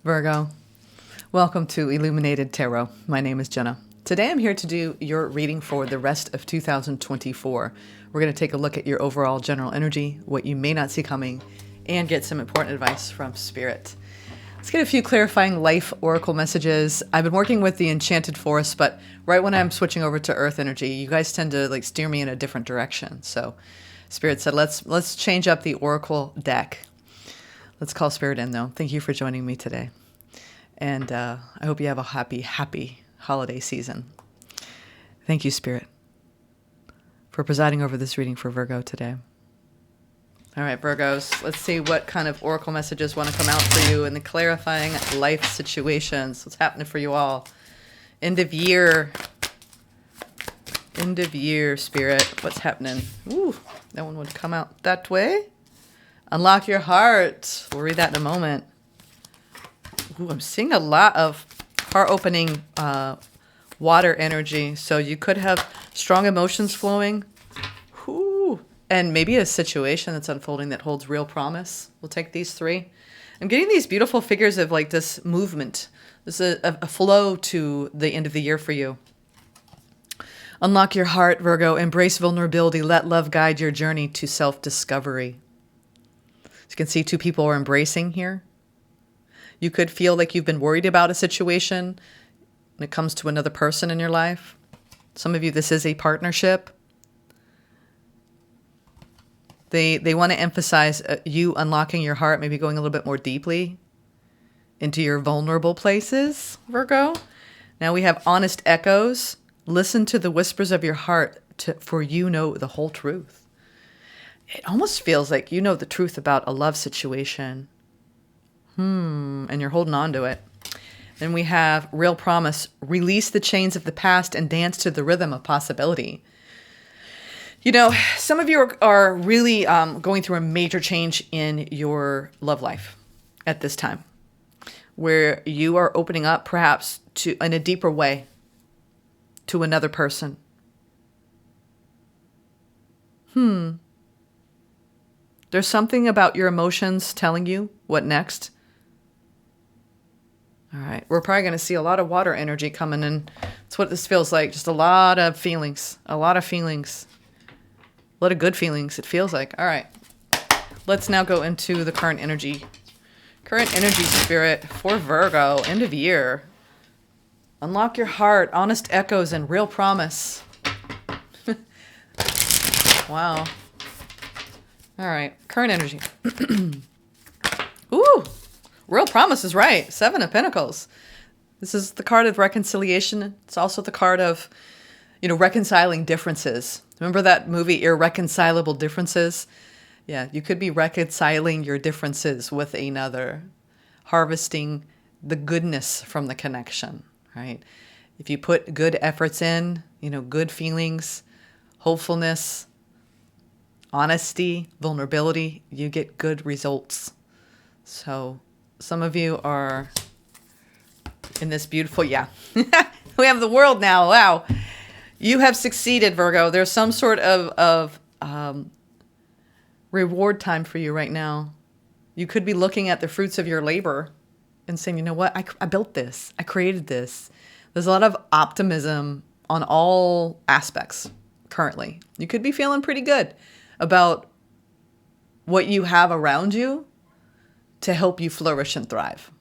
Virgo, welcome to Illuminated Tarot. My name is Jenna. Today I'm here to do your reading for the rest of 2024. We're going to take a look at your overall general energy, what you may not see coming, and get some important advice from Spirit. Let's get a few clarifying life oracle messages. I've been working with the Enchanted Forest, but right when I'm switching over to Earth energy, you guys tend to steer me in a different direction. So Spirit said, let's change up the oracle deck. Let's call Spirit in, though. Thank you for joining me today. And I hope you have a happy holiday season. Thank you, Spirit, for presiding over this reading for Virgo today. All right, Virgos, let's see what kind of oracle messages want to come out for you in the clarifying life situations. What's happening for you all? End of year, Spirit. What's happening? Ooh, that one would come out that way. Unlock your heart. We'll read that in a moment. Ooh, I'm seeing a lot of heart-opening water energy. So you could have strong emotions flowing. Ooh, and maybe a situation that's unfolding that holds real promise. We'll take these three. I'm getting these beautiful figures of this movement. This is a flow to the end of the year for you. Unlock your heart, Virgo. Embrace vulnerability. Let love guide your journey to self-discovery. As you can see, two people are embracing here. You could feel like you've been worried about a situation when it comes to another person in your life. Some of you, this is a partnership. They want to emphasize you unlocking your heart, maybe going a little bit more deeply into your vulnerable places, Virgo. Now we have honest echoes. Listen to the whispers of your heart, for you know the whole truth. It almost feels like you know the truth about a love situation. And you're holding on to it. Then we have real promise. Release the chains of the past and dance to the rhythm of possibility. You know, some of you are really going through a major change in your love life at this time, where you are opening up perhaps in a deeper way to another person. There's something about your emotions telling you what next. All right. We're probably going to see a lot of water energy coming in. That's what this feels like. Just a lot of feelings. A lot of feelings. A lot of good feelings, it feels like. All right. Let's now go into the current energy. Current energy, Spirit, for Virgo. End of year. Unlock your heart. Honest echoes and real promise. Wow. All right. Current energy. Ooh. Real promise is right. 7 of Pentacles. This is the card of reconciliation. It's also the card of, reconciling differences. Remember that movie, Irreconcilable Differences? Yeah, you could be reconciling your differences with another, harvesting the goodness from the connection, right? If you put good efforts in, good feelings, hopefulness, honesty, vulnerability, you get good results. So some of you are in this beautiful, we have the world now. Wow. You have succeeded, Virgo. There's some sort of reward time for you right now. You could be looking at the fruits of your labor and saying, you know what? I built this. I created this. There's a lot of optimism on all aspects currently. You could be feeling pretty good about what you have around you to help you flourish and thrive.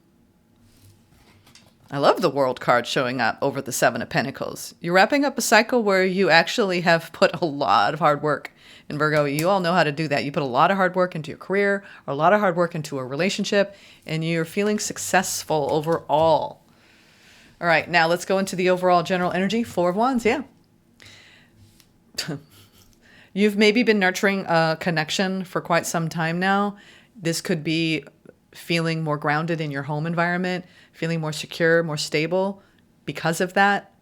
I love the World card showing up over the 7 of Pentacles. You're wrapping up a cycle where you actually have put a lot of hard work. In Virgo, you all know how to do that. You put a lot of hard work into your career, or a lot of hard work into a relationship, and you're feeling successful overall. All right, now let's go into the overall general energy. 4 of Wands, You've maybe been nurturing a connection for quite some time now. This could be feeling more grounded in your home environment, feeling more secure, more stable because of that.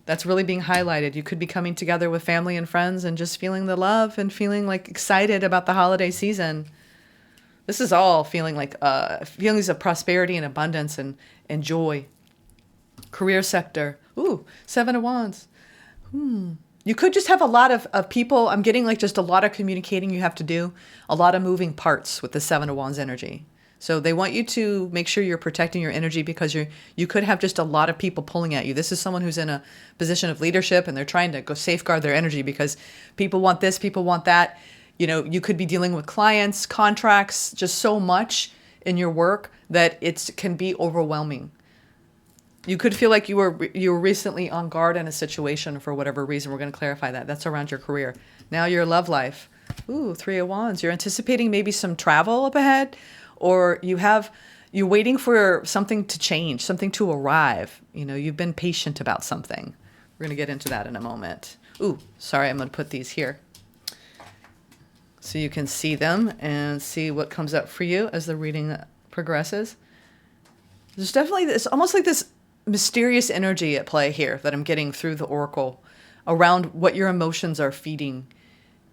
That's really being highlighted. You could be coming together with family and friends and just feeling the love and feeling excited about the holiday season. This is all feeling feelings of prosperity and abundance and joy. Career sector. Ooh, 7 of Wands. You could just have a lot of people. I'm getting just a lot of communicating you have to do. A lot of moving parts with the 7 of Wands energy. So they want you to make sure you're protecting your energy because you could have just a lot of people pulling at you. This is someone who's in a position of leadership and they're trying to go safeguard their energy because people want this, people want that. You know, you could be dealing with clients, contracts, just so much in your work that it can be overwhelming. You could feel like you were recently on guard in a situation for whatever reason. We're going to clarify that. That's around your career. Now your love life. Ooh, Three of Wands. You're anticipating maybe some travel up ahead, or you're waiting for something to change, something to arrive. You know, you've been patient about something. We're going to get into that in a moment. Ooh, sorry, I'm going to put these here so you can see them and see what comes up for you as the reading progresses. There's definitely this, almost like this mysterious energy at play here that I'm getting through the oracle around what your emotions are feeding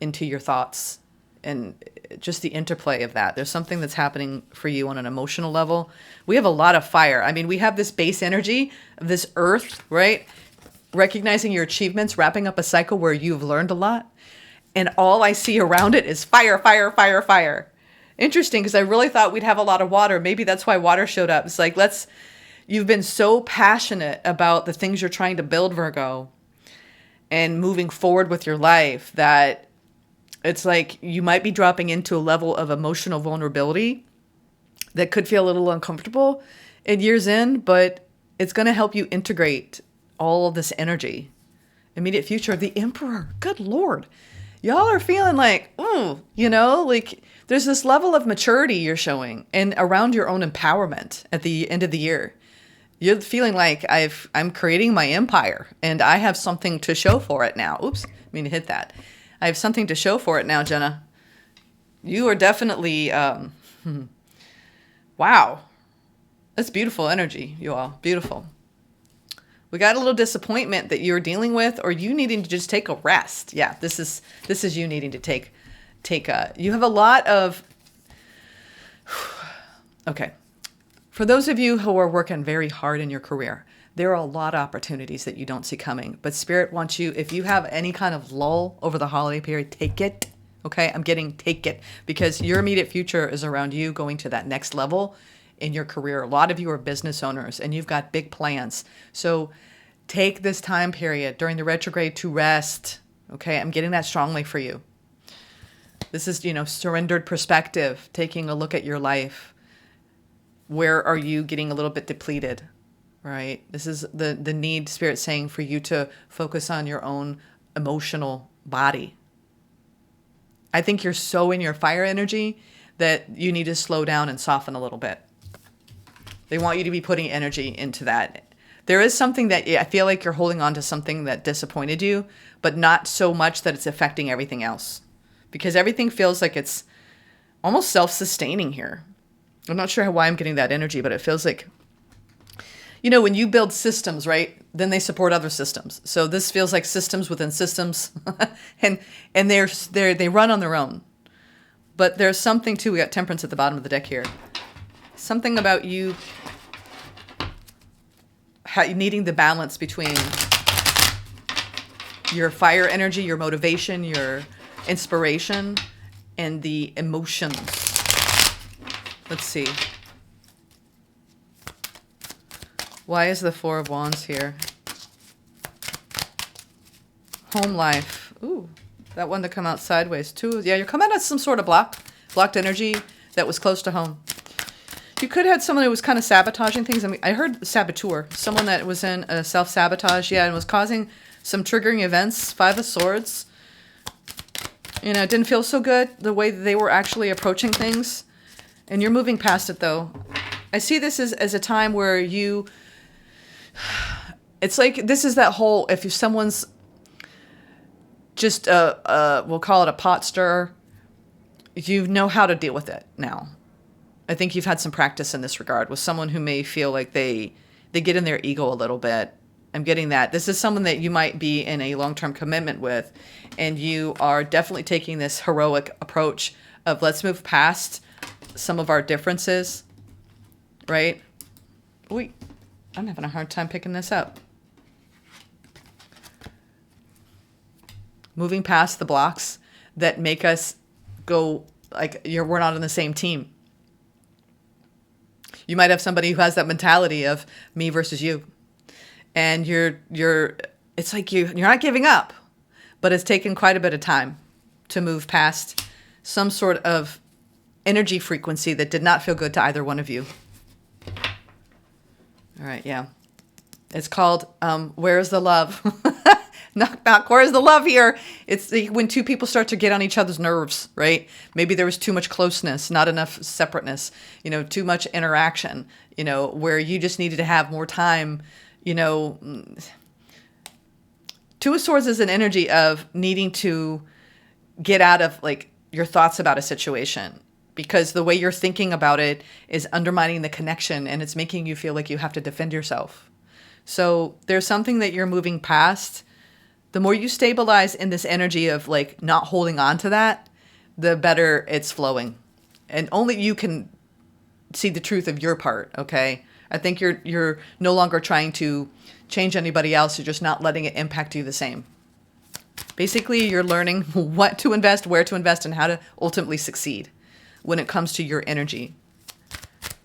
into your thoughts and just the interplay of that. There's something that's happening for you on an emotional level. We have a lot of fire. I mean, we have this base energy of this earth, right? Recognizing your achievements, wrapping up a cycle where you've learned a lot. And all I see around it is fire, fire, fire, fire. Interesting, because I really thought we'd have a lot of water. Maybe that's why water showed up. It's like, you've been so passionate about the things you're trying to build, Virgo, and moving forward with your life that it's like you might be dropping into a level of emotional vulnerability that could feel a little uncomfortable in years in, but it's going to help you integrate all of this energy. Immediate future, the Emperor. Good Lord. Y'all are feeling like, ooh, you know, like there's this level of maturity you're showing and around your own empowerment at the end of the year. You're feeling like I'm creating my empire and I have something to show for it now. Oops, I mean to hit that. I have something to show for it now, Jenna. You are definitely, wow. That's beautiful energy, you all. Beautiful. We got a little disappointment that you're dealing with, or you needing to just take a rest. Yeah, this is you needing to take you have a lot of, okay. For those of you who are working very hard in your career, there are a lot of opportunities that you don't see coming. But Spirit wants you, if you have any kind of lull over the holiday period, take it. Okay, I'm getting take it. Because your immediate future is around you going to that next level in your career. A lot of you are business owners and you've got big plans. So take this time period during the retrograde to rest. Okay, I'm getting that strongly for you. This is, surrendered perspective, taking a look at your life. Where are you getting a little bit depleted, right? This is the need, Spirit saying, for you to focus on your own emotional body. I think you're so in your fire energy that you need to slow down and soften a little bit. They want you to be putting energy into that. There is something that I feel like you're holding on to something that disappointed you, but not so much that it's affecting everything else. Because everything feels like it's almost self-sustaining here. I'm not sure why I'm getting that energy, but it feels like, when you build systems, right, then they support other systems. So this feels like systems within systems, and they run on their own. But there's something too. We got Temperance at the bottom of the deck here. Something about you needing the balance between your fire energy, your motivation, your inspiration, and the emotions. Let's see. Why is the Four of Wands here? Home life. Ooh, that one to come out sideways too. Yeah, you're coming out of some sort of blocked energy that was close to home. You could have had someone who was kind of sabotaging things. I mean, I heard saboteur, someone that was in a self-sabotage, and was causing some triggering events. Five of Swords. It didn't feel so good the way they were actually approaching things. And you're moving past it, though. I see this as a time where it's like this is that whole, if someone's just, we'll call it a pot stirrer, you know how to deal with it now. I think you've had some practice in this regard with someone who may feel like they get in their ego a little bit. I'm getting that. This is someone that you might be in a long-term commitment with, and you are definitely taking this heroic approach of let's move past some of our differences, right? Wait, I'm having a hard time picking this up. Moving past the blocks that make us go like we're not on the same team. You might have somebody who has that mentality of me versus you. And it's like you're not giving up, but it's taken quite a bit of time to move past some sort of energy frequency that did not feel good to either one of you. All right, yeah. It's called Where's the Love? Not where's the love here? It's when two people start to get on each other's nerves, right? Maybe there was too much closeness, not enough separateness, too much interaction, where you just needed to have more time, Two of Swords is an energy of needing to get out of like your thoughts about a situation, because the way you're thinking about it is undermining the connection and it's making you feel like you have to defend yourself. So there's something that you're moving past. The more you stabilize in this energy of like not holding on to that, the better it's flowing. And only you can see the truth of your part, okay? I think you're no longer trying to change anybody else. You're just not letting it impact you the same. Basically, you're learning what to invest, where to invest, and how to ultimately succeed when it comes to your energy.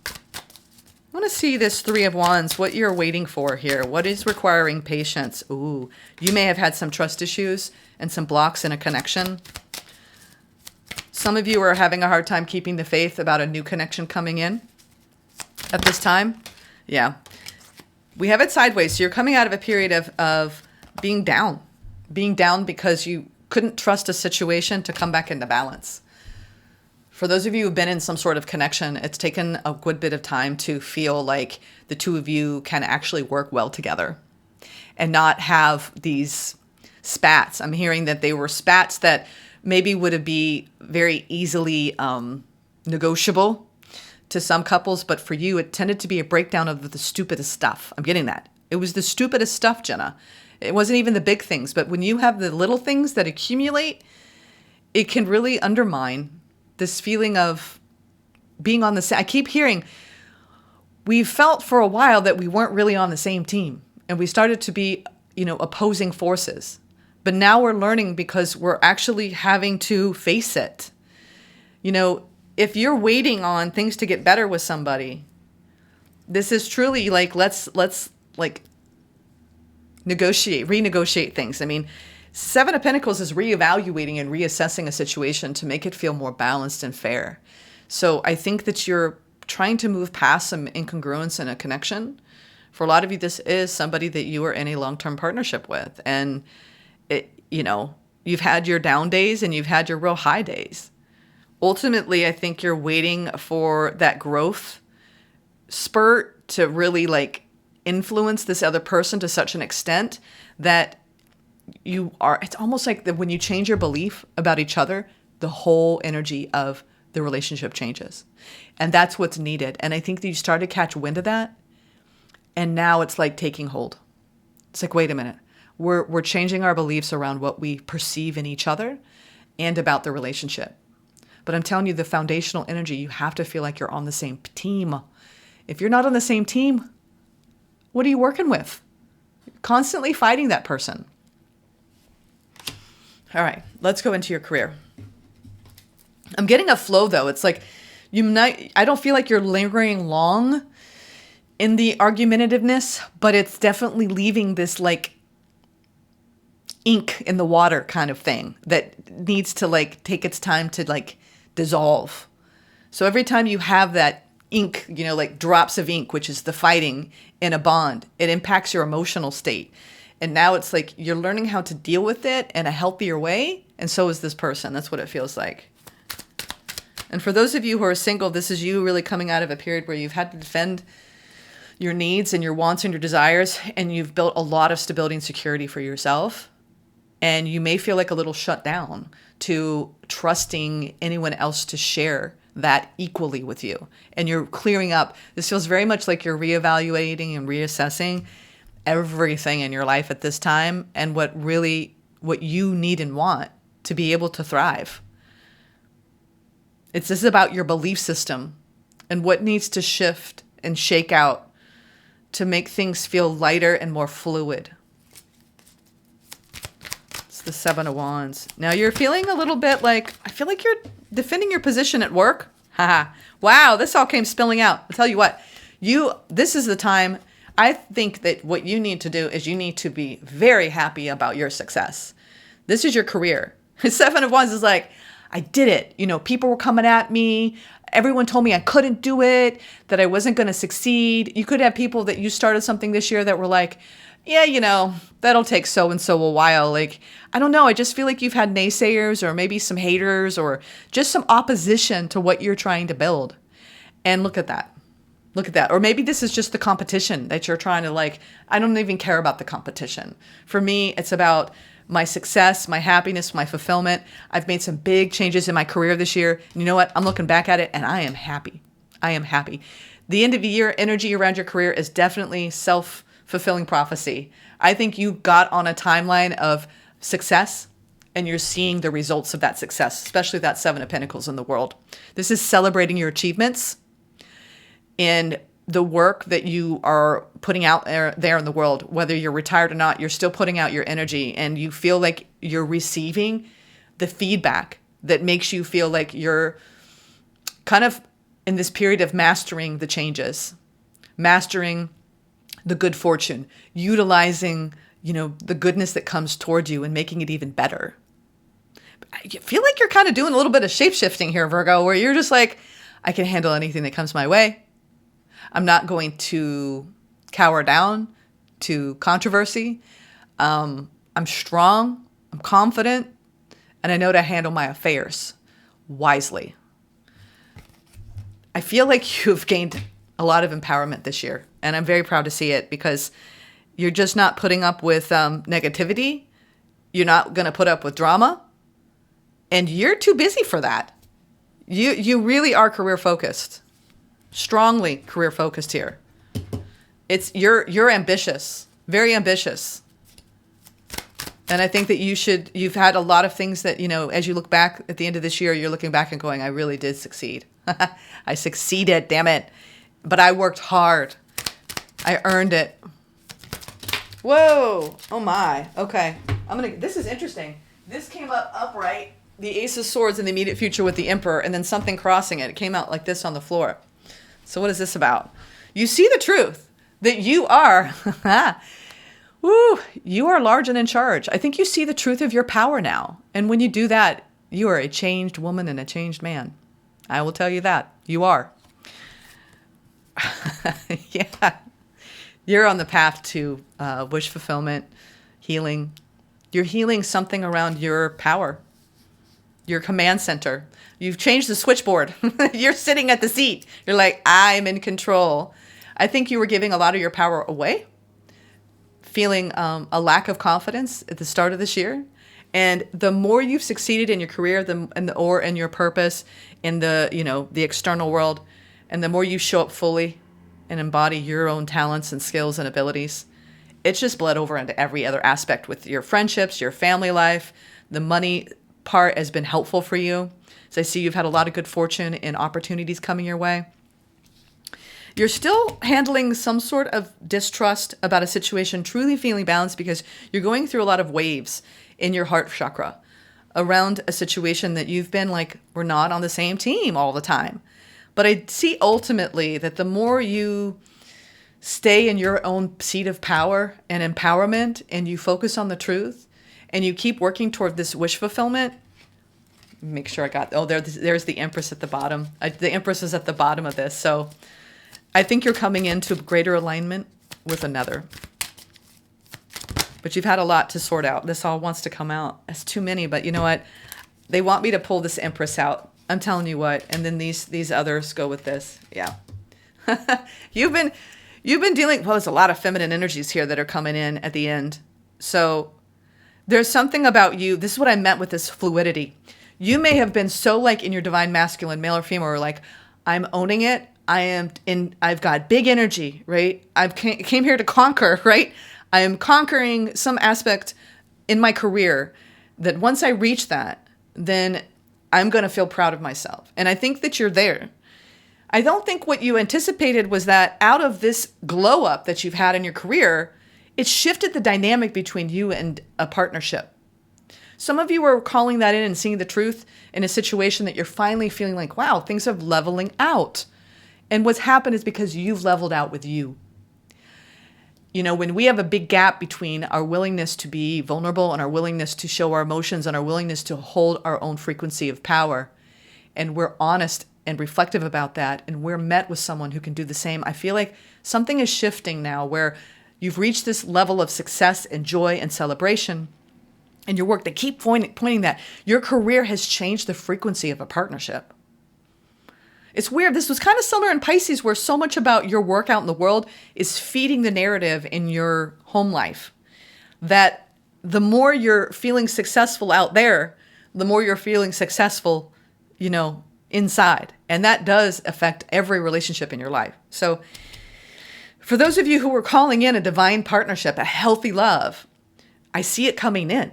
I want to see this Three of Wands, what you're waiting for here. What is requiring patience? Ooh, you may have had some trust issues and some blocks in a connection. Some of you are having a hard time keeping the faith about a new connection coming in at this time. Yeah. We have it sideways. So you're coming out of a period of being down because you couldn't trust a situation to come back into balance. For those of you who've been in some sort of connection, it's taken a good bit of time to feel like the two of you can actually work well together and not have these spats. I'm hearing that they were spats that maybe would be very easily negotiable to some couples, but for you, it tended to be a breakdown of the stupidest stuff. I'm getting that. It was the stupidest stuff, Jenna. It wasn't even the big things, but when you have the little things that accumulate, it can really undermine this feeling of being on the same. I keep hearing, we felt for a while that we weren't really on the same team and we started to be, opposing forces. But now we're learning because we're actually having to face it. If you're waiting on things to get better with somebody, this is truly like, let's like renegotiate things. I mean, Seven of Pentacles is reevaluating and reassessing a situation to make it feel more balanced and fair. So I think that you're trying to move past some incongruence in a connection. For a lot of you, this is somebody that you are in a long-term partnership with. And, you've had your down days and you've had your real high days. Ultimately, I think you're waiting for that growth spurt to really like influence this other person to such an extent that it's almost like that when you change your belief about each other, the whole energy of the relationship changes. And that's what's needed. And I think that you start to catch wind of that. And now it's like taking hold. It's like, wait a minute. We're changing our beliefs around what we perceive in each other and about the relationship. But I'm telling you, the foundational energy, you have to feel like you're on the same team. If you're not on the same team, what are you working with? You're constantly fighting that person. All right, let's go into your career. I'm getting a flow though. It's like I don't feel like you're lingering long in the argumentativeness, but it's definitely leaving this like ink in the water kind of thing that needs to like take its time to like dissolve. So every time you have that ink, like drops of ink, which is the fighting in a bond, it impacts your emotional state. And now it's like you're learning how to deal with it in a healthier way. And so is this person. That's what it feels like. And for those of you who are single, this is you really coming out of a period where you've had to defend your needs and your wants and your desires. And you've built a lot of stability and security for yourself. And you may feel like a little shut down to trusting anyone else to share that equally with you. And you're clearing up. This feels very much like you're reevaluating and reassessing everything in your life at this time and what you need and want to be able to thrive. This is about your belief system and what needs to shift and shake out to make things feel lighter and more fluid. It's the Seven of Wands. Now you're feeling a little bit like, I feel like you're defending your position at work. Haha. Wow, this all came spilling out. I'll tell you what. This is the time. I think that what you need to do is you need to be very happy about your success. This is your career. Seven of Wands is like, I did it. People were coming at me. Everyone told me I couldn't do it, that I wasn't going to succeed. You could have people that you started something this year that were like, yeah, that'll take so-and-so a while. Like, I don't know. I just feel like you've had naysayers or maybe some haters or just some opposition to what you're trying to build. And look at that. Look at that. Or maybe this is just the competition that you're trying to I don't even care about the competition. For me, it's about my success, my happiness, my fulfillment. I've made some big changes in my career this year. And you know what? I'm looking back at it and I am happy. I am happy. The end of the year energy around your career is definitely self-fulfilling prophecy. I think you got on a timeline of success and you're seeing the results of that success, especially that Seven of Pentacles in the world. This is celebrating your achievements and the work that you are putting out there in the world. Whether you're retired or not, you're still putting out your energy and you feel like you're receiving the feedback that makes you feel like you're kind of in this period of mastering the changes, mastering the good fortune, utilizing, the goodness that comes toward you and making it even better. I feel like you're kind of doing a little bit of shape-shifting here, Virgo, where you're just like, I can handle anything that comes my way. I'm not going to cower down to controversy. I'm strong, I'm confident, and I know to handle my affairs wisely. I feel like you've gained a lot of empowerment this year, and I'm very proud to see it because you're just not putting up with negativity. You're not going to put up with drama, and you're too busy for that. You really are career focused. Strongly career focused here. You're ambitious, very ambitious. And I think that you've had a lot of things that, as you look back at the end of this year, you're looking back and going, I really did succeed. I succeeded, damn it. But I worked hard. I earned it. Whoa. Oh my. Okay. This is interesting. This came up upright, the Ace of Swords in the immediate future with the Emperor, and then something crossing it. It came out like this on the floor. So what is this about? You see the truth that you are, you are large and in charge. I think you see the truth of your power now. And when you do that, you are a changed woman and a changed man. I will tell you that. You are. Yeah. You're on the path to wish fulfillment, healing. You're healing something around your power, your command center. You've changed the switchboard. You're sitting at the seat. You're like, I'm in control. I think you were giving a lot of your power away, feeling a lack of confidence at the start of this year. And the more you've succeeded in your career or in your purpose in the external world, and the more you show up fully and embody your own talents and skills and abilities, it's just bled over into every other aspect with your friendships, your family life. The money part has been helpful for you. So I see you've had a lot of good fortune and opportunities coming your way. You're still handling some sort of distrust about a situation, truly feeling balanced because you're going through a lot of waves in your heart chakra around a situation that you've been like, we're not on the same team all the time. But I see ultimately that the more you stay in your own seat of power and empowerment and you focus on the truth and you keep working toward this wish fulfillment, make sure I got, there's the Empress at the bottom. The Empress is at the bottom of this. So I think you're coming into greater alignment with another. But you've had a lot to sort out. This all wants to come out. It's too many, but you know what? They want me to pull this Empress out. I'm telling you what. And then these others go with this. Yeah. You've been dealing, well, there's a lot of feminine energies here that are coming in at the end. So there's something about you. This is what I meant with this fluidity. You may have been so like in your divine masculine, male or female, or like, I'm owning it. I've got big energy, right? Came here to conquer, right? I am conquering some aspect in my career that once I reach that, then I'm going to feel proud of myself. And I think that you're there. I don't think what you anticipated was that out of this glow up that you've had in your career, it shifted the dynamic between you and a partnership. Some of you are calling that in and seeing the truth in a situation that you're finally feeling like, wow, things are leveling out. And what's happened is because you've leveled out with you. You know, when we have a big gap between our willingness to be vulnerable and our willingness to show our emotions and our willingness to hold our own frequency of power, and we're honest and reflective about that, and we're met with someone who can do the same, I feel like something is shifting now where you've reached this level of success and joy and celebration in your work. They keep pointing that your career has changed the frequency of a partnership. It's weird. This was kind of similar in Pisces, where so much about your work out in the world is feeding the narrative in your home life. That the more you're feeling successful out there, the more you're feeling successful, you know, inside. And that does affect every relationship in your life. So for those of you who are calling in a divine partnership, a healthy love, I see it coming in.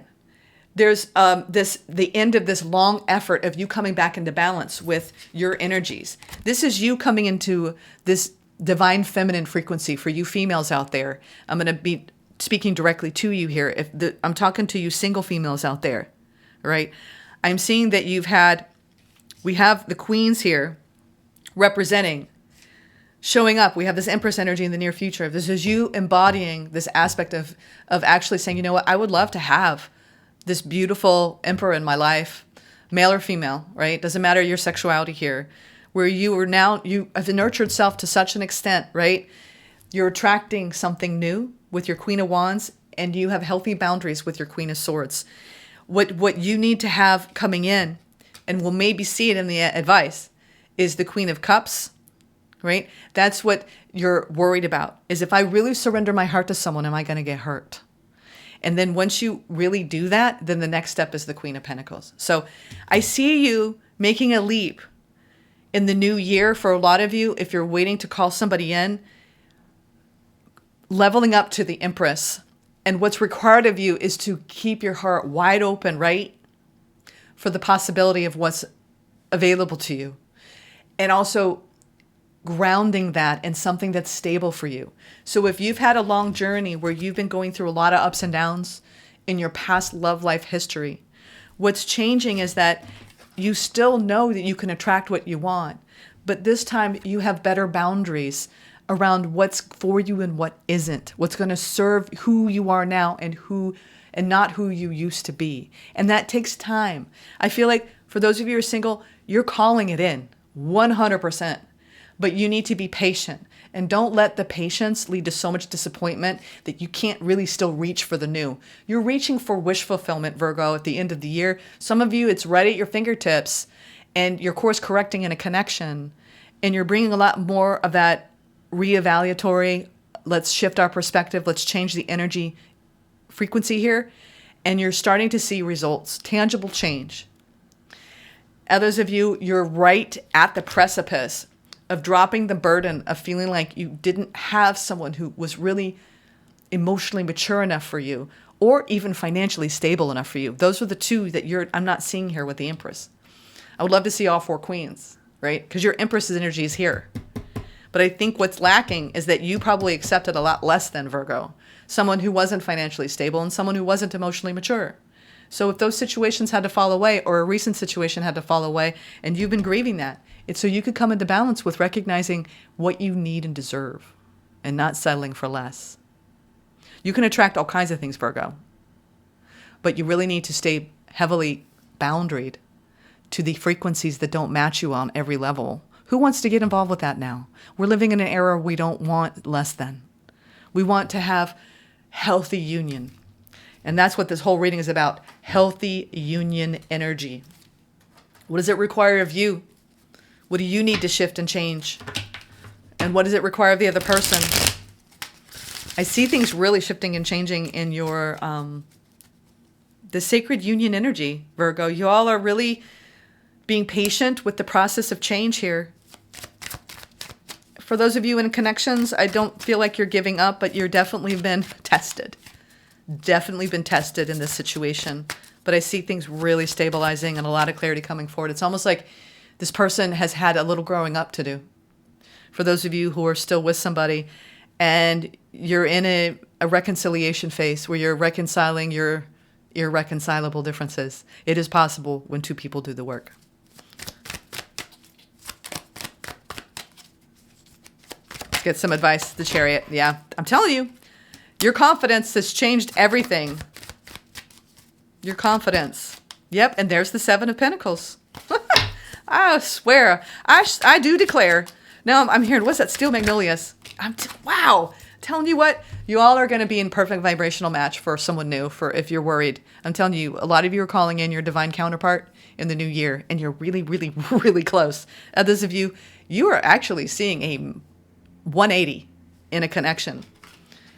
There's the end of this long effort of you coming back into balance with your energies. This is you coming into this divine feminine frequency for you females out there. I'm going to be speaking directly to you here. I'm talking to you single females out there, right? I'm seeing that we have the queens here representing, showing up. We have this Empress energy in the near future. This is you embodying this aspect of actually saying, you know what, I would love to have this beautiful emperor in my life, male or female, right? Doesn't matter your sexuality here, where you have nurtured self to such an extent, right? You're attracting something new with your Queen of Wands, and you have healthy boundaries with your Queen of Swords. What you need to have coming in, and we'll maybe see it in the advice, is the Queen of Cups, right? That's what you're worried about, is if I really surrender my heart to someone, am I going to get hurt? And then once you really do that, then the next step is the Queen of Pentacles. So I see you making a leap in the new year for a lot of you. If you're waiting to call somebody in, leveling up to the Empress. And what's required of you is to keep your heart wide open, right? For the possibility of what's available to you. And also grounding that in something that's stable for you. So if you've had a long journey where you've been going through a lot of ups and downs in your past love life history, what's changing is that you still know that you can attract what you want, but this time you have better boundaries around what's for you and what isn't, what's going to serve who you are now and not who you used to be. And that takes time. I feel like for those of you who are single, you're calling it in 100%. But you need to be patient, and don't let the patience lead to so much disappointment that you can't really still reach for the new. You're reaching for wish fulfillment, Virgo, at the end of the year. Some of you, it's right at your fingertips, and you're course correcting in a connection, and you're bringing a lot more of that reevaluatory, let's shift our perspective, let's change the energy frequency here, and you're starting to see results, tangible change. Others of you, you're right at the precipice of dropping the burden of feeling like you didn't have someone who was really emotionally mature enough for you, or even financially stable enough for you. Those are the two that I'm not seeing here with the Empress. I would love to see all four queens, right? Because your Empress's energy is here. But I think what's lacking is that you probably accepted a lot less than Virgo, someone who wasn't financially stable and someone who wasn't emotionally mature. So if those situations had to fall away, or a recent situation had to fall away, and you've been grieving that, it's so you could come into balance with recognizing what you need and deserve and not settling for less. You can attract all kinds of things, Virgo, but you really need to stay heavily boundaried to the frequencies that don't match you on every level. Who wants to get involved with that now? We're living in an era we don't want less than. We want to have healthy union. And that's what this whole reading is about, healthy union energy. What does it require of you? What do you need to shift and change? And what does it require of the other person? I see things really shifting and changing in your, the sacred union energy, Virgo. You all are really being patient with the process of change here. For those of you in connections, I don't feel like you're giving up, but you're definitely been tested. Definitely been tested in this situation. But I see things really stabilizing and a lot of clarity coming forward. It's almost like this person has had a little growing up to do. For those of you who are still with somebody and you're in a reconciliation phase where you're reconciling your irreconcilable differences, it is possible when two people do the work. get some advice. The Chariot. Yeah, I'm telling you, your confidence has changed everything. Your confidence. Yep, and there's the Seven of Pentacles. I swear, I do declare. Now I'm hearing, what's that? Steel Magnolias. Wow. Telling you what, you all are going to be in perfect vibrational match for someone new, for if you're worried. I'm telling you, a lot of you are calling in your divine counterpart in the new year, and you're really, really, really close. Others of you, you are actually seeing a 180 in a connection.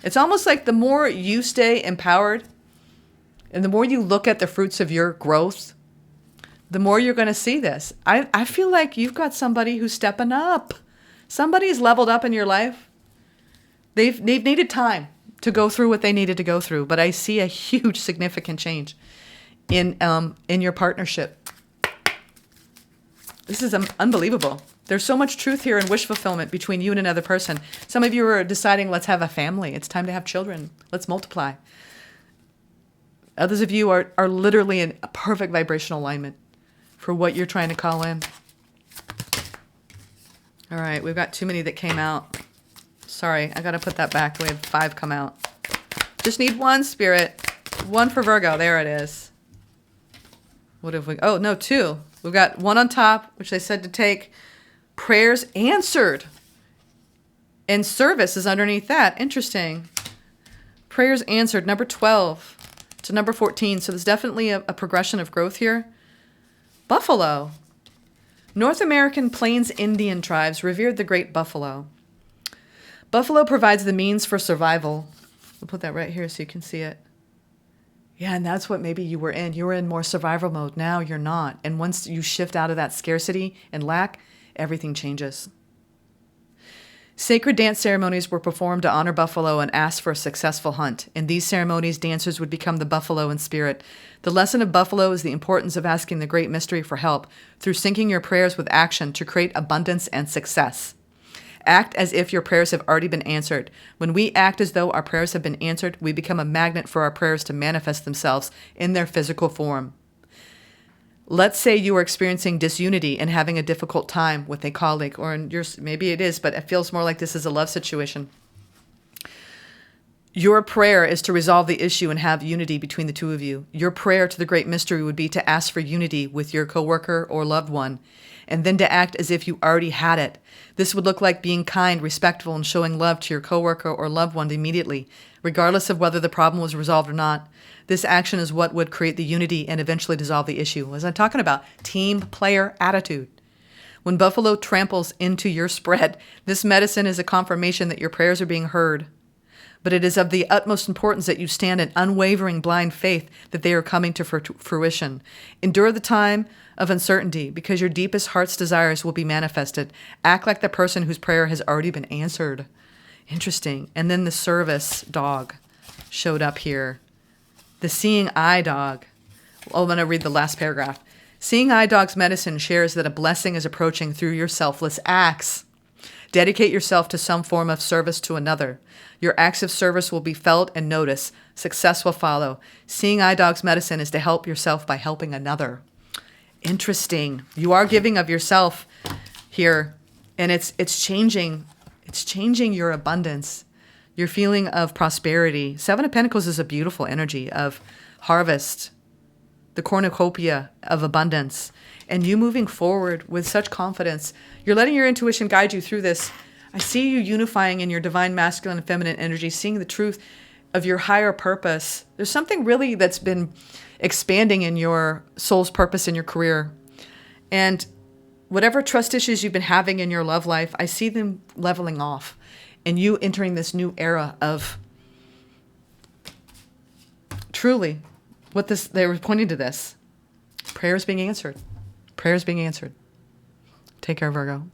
It's almost like the more you stay empowered and the more you look at the fruits of your growth, the more you're going to see this. I feel like you've got somebody who's stepping up. Somebody's leveled up in your life. They've needed time to go through what they needed to go through, but I see a huge significant change in your partnership. This is unbelievable. There's so much truth here and wish fulfillment between you and another person. Some of you are deciding, let's have a family. It's time to have children. Let's multiply. Others of you are literally in a perfect vibrational alignment for what you're trying to call in. All right, we've got too many that came out. Sorry, I got to put that back. We have 5 come out. Just need one, Spirit. 1 for Virgo. There it is. What have we? Oh, no, 2. We've got 1 on top, which they said to take. Prayers answered. And service is underneath that. Interesting. Prayers answered. Number 12 to number 14. So there's definitely a progression of growth here. Buffalo. North American Plains Indian tribes revered the great buffalo. Buffalo provides the means for survival. We'll put that right here so you can see it. Yeah, and that's what maybe you were in. You were in more survival mode. Now you're not. And once you shift out of that scarcity and lack, everything changes. Sacred dance ceremonies were performed to honor buffalo and ask for a successful hunt. In these ceremonies, dancers would become the buffalo in spirit. The lesson of buffalo is the importance of asking the great mystery for help through syncing your prayers with action to create abundance and success. Act as if your prayers have already been answered. When we act as though our prayers have been answered, we become a magnet for our prayers to manifest themselves in their physical form. Let's say you are experiencing disunity and having a difficult time with a colleague, or in yours, maybe it is, but it feels more like this is a love situation. Your prayer is to resolve the issue and have unity between the two of you. Your prayer to the great mystery would be to ask for unity with your coworker or loved one, and then to act as if you already had it. This would look like being kind, respectful, and showing love to your coworker or loved one immediately, regardless of whether the problem was resolved or not. This action is what would create the unity and eventually dissolve the issue. As I'm talking about, team player attitude. When buffalo tramples into your spread, this medicine is a confirmation that your prayers are being heard. But it is of the utmost importance that you stand in unwavering blind faith that they are coming to fruition. Endure the time of uncertainty because your deepest heart's desires will be manifested. Act like the person whose prayer has already been answered. Interesting. And then the service dog showed up here. The seeing eye dog. Oh, I'm going to read the last paragraph. Seeing eye dog's medicine shares that a blessing is approaching through your selfless acts. Dedicate yourself to some form of service to another. Your acts of service will be felt and noticed. Success will follow. Seeing eye dog's medicine is to help yourself by helping another. Interesting. You are giving of yourself here, and it's changing. It's changing your abundance, your feeling of prosperity. 7 of Pentacles is a beautiful energy of harvest, the cornucopia of abundance, and you moving forward with such confidence. You're letting your intuition guide you through this. I see you unifying in your divine masculine and feminine energy, seeing the truth of your higher purpose. There's something really that's been expanding in your soul's purpose in your career. And whatever trust issues you've been having in your love life, I see them leveling off and you entering this new era of truly what this, they were pointing to this. Prayers being answered. Prayers being answered. Take care, Virgo.